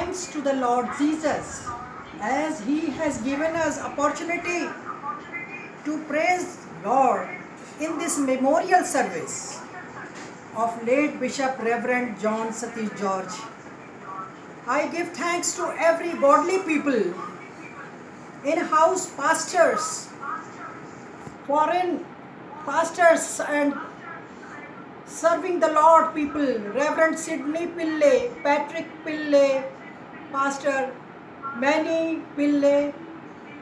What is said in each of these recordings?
thanks to the Lord Jesus as He has given us opportunity to praise Lord in this memorial service of late Bishop Reverend John Satish George. I give thanks to every godly people, in-house pastors, foreign pastors and serving the Lord people, Reverend Sidney Pillay, Patrick Pillay, Pastor Manny Pillay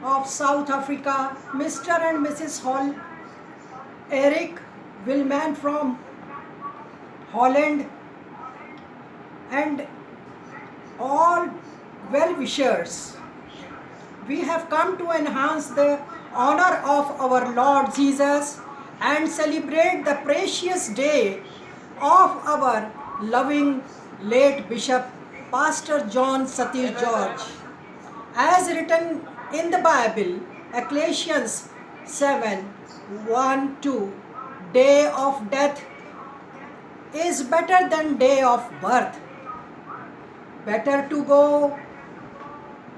of South Africa, Mr. and Mrs. Hall, Eric Wilman from Holland, and all well-wishers. We have come to enhance the honor of our Lord Jesus and celebrate the precious day of our loving late Bishop Pastor John Satish George. As written in the Bible, Ecclesiastes 7:1-2, day of death is better than day of birth. Better to go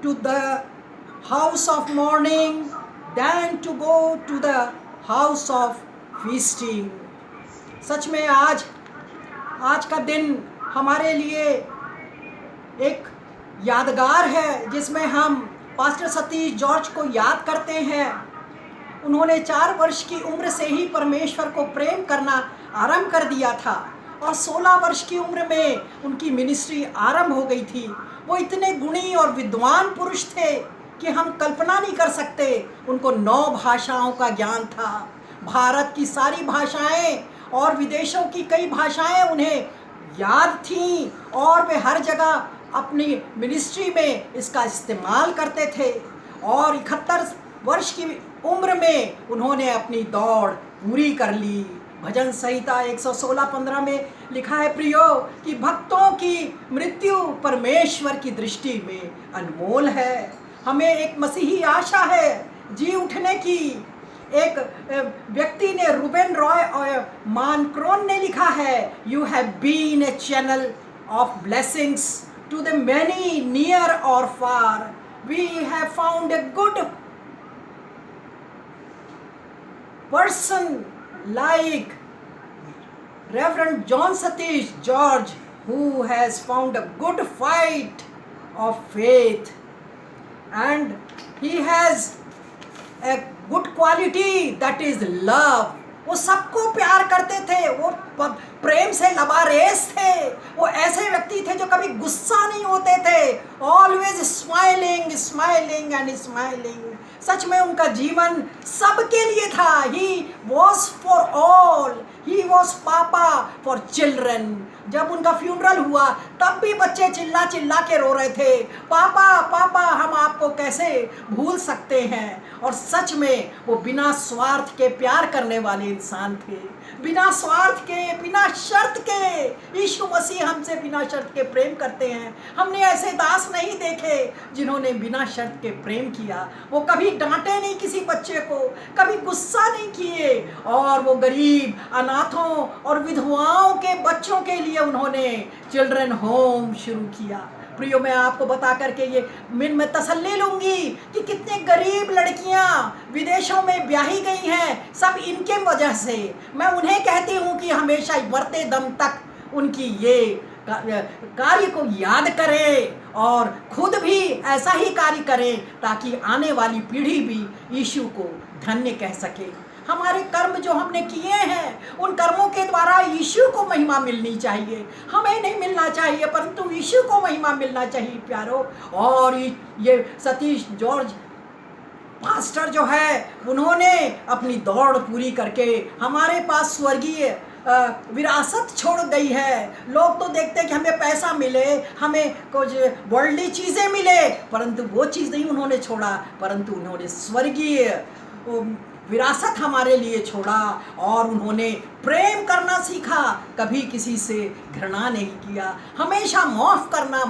to the house of mourning than to go to the house of feasting. सच में आज का दिन हमारे लिए एक यादगार है जिसमें हम पास्टर सतीश जॉर्ज को याद करते हैं। उन्होंने 4 वर्ष की उम्र से ही परमेश्वर को प्रेम करना आरंभ कर दिया था और 16 वर्ष की उम्र में उनकी मिनिस्ट्री आरंभ हो गई थी। वो इतने गुणी और विद्वान पुरुष थे कि हम कल्पना नहीं कर सकते। उनको 9 भाषाओं का ज्ञान था, भारत की सारी भाषाएं और विदेशों की कई भाषाएं उन्हें याद थीं और वे हर जगह अपनी मिनिस्ट्री में इसका इस्तेमाल करते थे। और 71 वर्ष की उम्र में उन्होंने अपनी दौड़ पूरी कर ली। भजन संहिता 116:15 में लिखा है, प्रियो कि भक्तों की मृत्यु परमेश्वर की दृष्टि में अनमोल है। हमें एक मसीही आशा है जी उठने की। एक व्यक्ति ने, रूबेन रॉय और मानक्रोन ने लिखा है, you have been a channel of blessings to the many near और far. We have found a good person like Reverend John Satish George, who has found a good fight of faith, and he has a good quality, that is love. वो सबको प्यार करते थे, वो प्रेम से लबारेज थे। वो ऐसे व्यक्ति थे जो कभी गुस्सा नहीं होते थे, always smiling smiling and smiling. सच में उनका जीवन सबके लिए था। He was for all, he was papa for children. जब उनका फ्यूनरल हुआ तब भी बच्चे चिल्ला चिल्ला के रो रहे थे, पापा पापा हम आपको कैसे भूल सकते हैं। और सच में वो बिना स्वार्थ के प्यार करने वाले इंसान थे, बिना स्वार्थ के, बिना शर्त के। यीशु मसीह हमसे बिना शर्त के प्रेम करते हैं। हमने ऐसे दास नहीं देखे जिन्होंने बिना शर्त के प्रेम किया। वो कभी डांटे नहीं किसी बच्चे को, कभी गुस्सा नहीं किए, और वो गरीब, अनाथों और विधवाओं के बच्चों के लिए उन्होंने चिल्ड्रन होम शुरू किया। प्रियो, मैं आपको बता करके ये मैं तसल्ली लूँगी कि कितने गरीब लड़कियाँ विदेशों में ब्याही गई हैं, सब इनके वजह से। मैं उन्हें कहती हूँ कि हमेशा मरते दम तक उनकी ये कार्य को याद करें और खुद भी ऐसा ही कार्य करें ताकि आने वाली पीढ़ी भी यीशु को धन्य कह सके। हमारे कर्म जो हमने किए हैं, उन कर्मों के द्वारा यीशु को महिमा मिलनी चाहिए, हमें नहीं मिलना चाहिए, परंतु यीशु को महिमा मिलना चाहिए प्यारो। और ये सतीश जॉर्ज पास्टर जो है, उन्होंने अपनी दौड़ पूरी करके हमारे पास स्वर्गीय विरासत छोड़ गई है। लोग तो देखते हैं कि हमें पैसा मिले, हमें कुछ वर्ल्डली चीज़ें मिले, परंतु वो चीज़ नहीं उन्होंने छोड़ा, परंतु उन्होंने स्वर्गीय विरासत हमारे लिए छोड़ा। और उन्होंने प्रेम करना सीखा, कभी किसी से घृणा नहीं किया, हमेशा माफ़ करना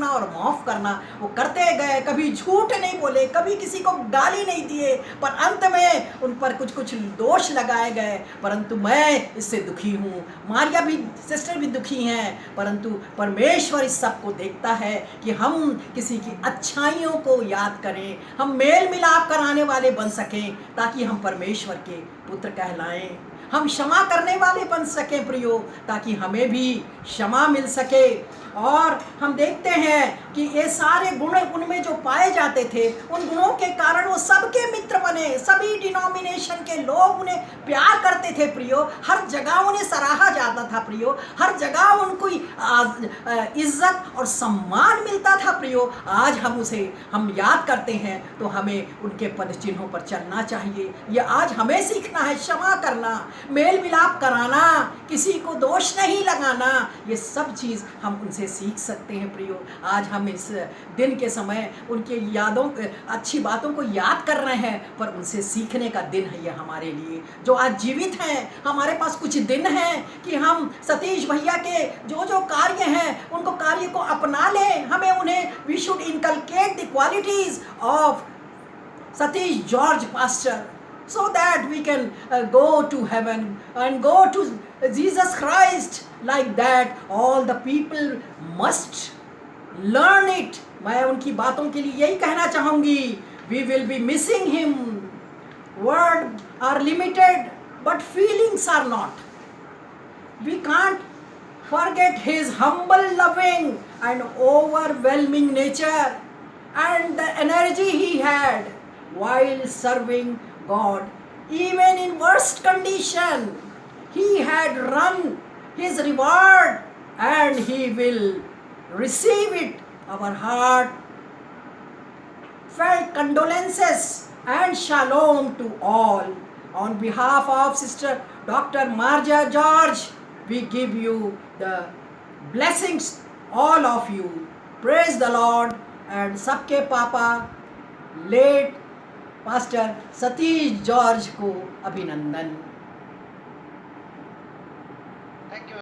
करना और माफ़ करना वो करते गए, कभी झूठ नहीं बोले, कभी किसी को गाली नहीं दिए, पर अंत में उन पर कुछ कुछ दोष लगाए गए। परंतु मैं इससे दुखी हूँ, मारिया भी सिस्टर भी दुखी हैं, परंतु परमेश्वर इस सब को देखता है कि हम किसी की अच्छाइयों को याद करें, हम मेल मिलाप कराने वाले बन सकें, ताकि हम परमेश्वर के पुत्र कहलाएं, हम क्षमा करने वाले बन सकें प्रियो, ताकि हमें भी क्षमा मिल सके। और हम देखते हैं कि ये सारे गुण उनमें जो पाए जाते थे, उन गुणों के कारण वो सबके मित्र बने, सभी डिनोमिनेशन के लोग उन्हें प्यार करते थे प्रियो, हर जगह उन्हें सराहा जाता था प्रियो, हर जगह उनको इज्जत और सम्मान मिलता था प्रियो। आज हम याद करते हैं तो हमें उनके पद चिन्हों पर चलना चाहिए। ये आज हमें सीखना है, क्षमा करना, मेल मिलाप कराना, किसी को दोष नहीं लगाना, ये सब चीज़ हम उनसे सीख सकते हैं प्रियो। आज हम इस दिन के समय उनके यादों, अच्छी बातों को याद कर रहे हैं, पर उनसे सीखने का दिन है ये हमारे लिए जो आज जीवित हैं। हमारे पास कुछ दिन हैं कि हम सतीश भैया के जो जो कार्य हैं उनको कार्य को अपना लें। हमें उन्हें we should inculcate the qualities of Satish George Pastor, so that we can go to heaven and go to Jesus Christ. Like that, all the people must learn it. मैं उनकी बातों के लिए यही कहना चाहूँगी, we will be missing him. Words are limited, but feelings are not. We can't forget his humble, loving and overwhelming nature and the energy he had while serving God. Even in worst condition, he had run his reward and he will receive it. Our heart felt condolences and shalom to all. On behalf of Sister Dr. Marja George, we give you the blessings, all of you. Praise the Lord. And सबके पापा late pastor Satish George को अभिनंदन।